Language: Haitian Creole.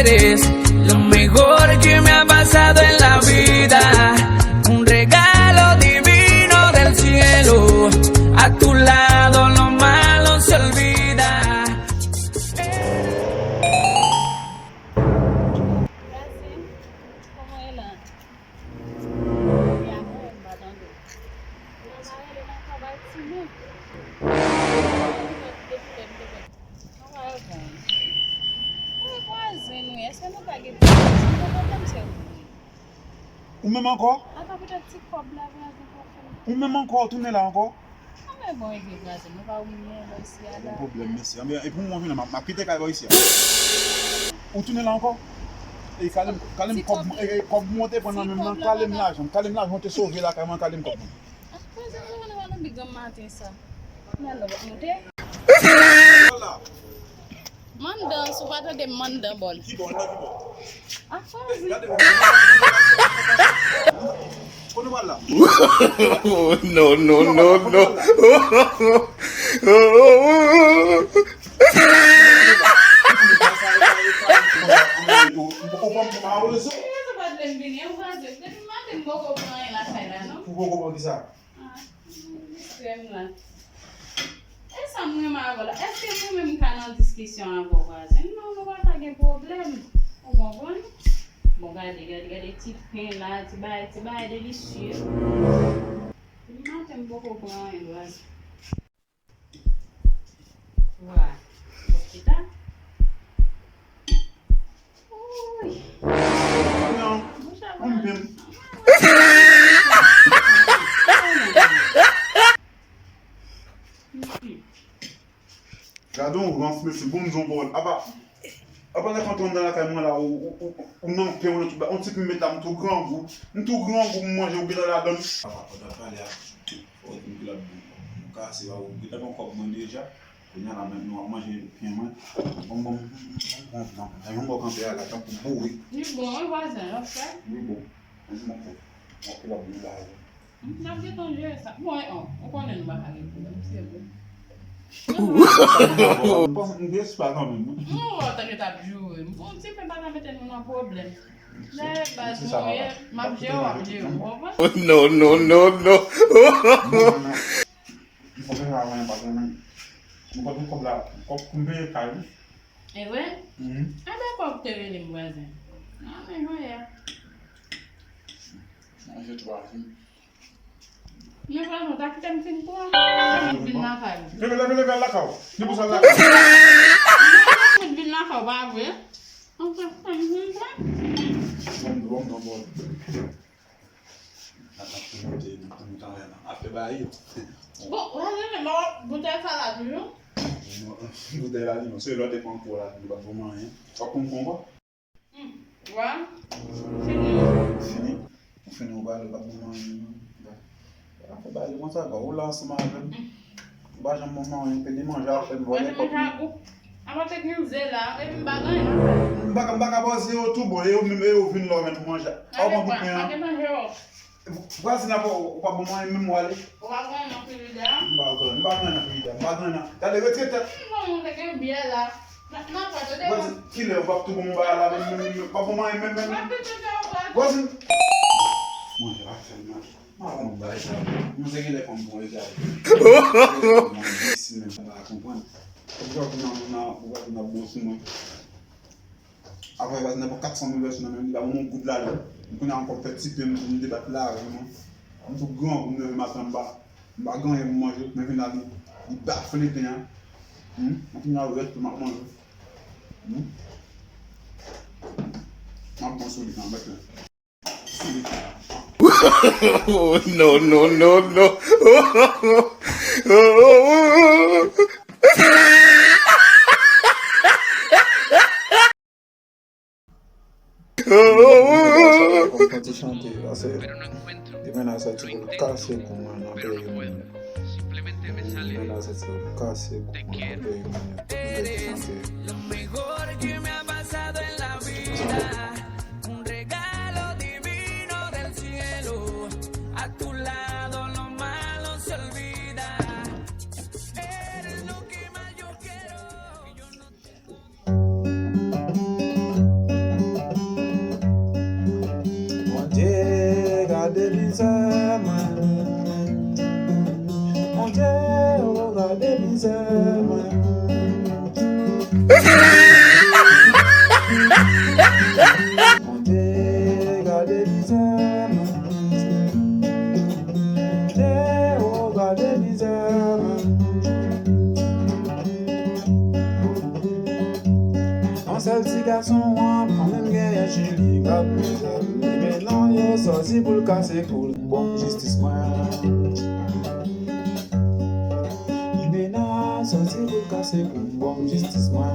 eres lo mejor que me ha pasado en la vida. Un regalo divino del cielo. A tu lado lo malo se olvida. Ou même encore? Ou même encore, tournez là encore? Problème, merci. Et pour moi, je vais quitter ici. Ou tournez là encore? Et calme, comme monter pendant le moment, calme là, on te sauve là, calme comme. Voilà. Mandan, souvent des mandans bon. Qui bon, là, qui bon? Ah, No, no, no, no. Essa mulher agora, é que eu mesmo canal de discussão agora, não vai ter problema. O bom, bom, gade, tipo lá, tipo é delicioso. Não tem pouco pão em casa. Uai, vou quitar. Ui. Não, vamos ver. Gardons on rentre c'est bon nous bon après quand on dans la caméra là ou non fait on type mettre tout grand goût manger ou bien la donne on va parler à la car c'est au bien encore manger déjà on a la maintenant manger bien bon on camper à la temps pour bourrer Ni bon voisin ok oui bon on fait la boule là não tem tão jeito ça bon on connaît pas aller c'est bon Não deixa para não mesmo. Não, tá que tá juro. Não sei para não ter nenhum problema. Né, mas não é, mas eu No, no, no, no. Não pode falar mais para não pode cobrar, comer caro. É vrai? Ah ben quoi que tu veux les voisins? Ah mais non é. Je trouve. Mais voilà, tá que tem que pôr. Vim na casa. Leve lá cá. Não precisa lá. Vim na casa, vai ver. Não tá fazendo nada. Vamos. Après bail. Bon, vas-y, mais vous t'avez fait la viu? Vous devez aller, c'est l'autre des concours là, du bâtiment rien. Tu vas comprendre? Ouais. Fini. On finit au bas le bâtiment. Après bail, comment ça va? On lance ma bah j'aime maman, on peut manger après me voler. Avant de nous là, et puis bagarre. Mbaka bosi yo tout bon, yo même yo vinn là mettre manger. Ah bon bien. Voici na pas bon même wali. On va prendre un peu de là. Mbagana. T'as des retraites. Non, c'est que bien là. Non, pas de Voici qui le va tout bon là même pas bon même. Voici. Moi je vais faire mal. Ah on va ça. Nous c'est qu'il est comme bon les gars. Ici même ça va comprendre. On a bossé moi. Après, il y a 400 000 personnes, il y a un coup de là. On a encore fait petit peu de débat là. On est tout grand, on est matin bas. On va gagner pour manger, mais on a dit, il baffe les temps. On a ouvert pour manger. On pense sur les temps avec No, no, no, no. Cuando chanté, hace de menaza tipo casi como una bella. Simplemente me sale. Menaza tipo casi como una bella. Lo mejor que me ha pasado en la vida. Un regalo divino del cielo. A tu lado lo malo se olvida. Eres lo que más yo quiero. Yo no tengo... On te gade bizem, te o gade bizem. Un seul petit garçon, quand même gagne Julie, grave bizem. Et maintenant yo sorti pour le casser cool, bon justice moi. Sorti pour casser cool, bon justice moi.